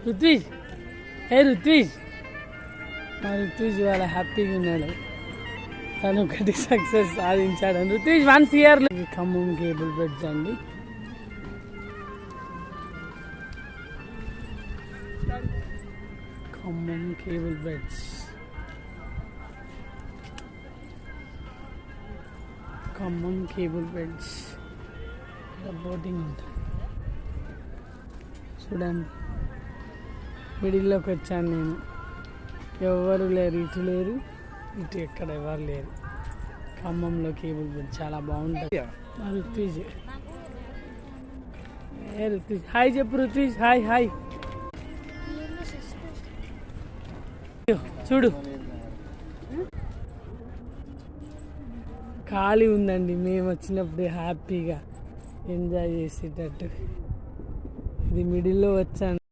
రుత్విజ్ రుత్విజ్ మా రుత్విజ్ వాళ్ళ హ్యాపీగా ఉన్నాడు. తను ఒకటి సక్సెస్ సాధించాడు. రుత్విజ్ 1 year. ఖమ్మం కేబుల్ బెడ్స్ అండి. Khammam cable beds, Khammam cable beds. Boating ఉంటుంది చూడండి. మిడిల్లోకి వచ్చాను నేను. ఎవరు లేరు, ఇటు లేరు, ఇటు ఎక్కడ ఎవరు లేరు. ఖమ్మంలో కేబుల్ బెడ్ చాలా బాగుంటుంది. రుత్విజ్ రుత్విజ్ హాయ్ చెప్పు. రుత్విజ్ హాయ్ హాయ్. చూడు ఖాళీ ఉందండి. మేము వచ్చినప్పుడు హ్యాపీగా ఎంజాయ్ చేసేటట్టు. ఇది మిడిల్లో వచ్చాను.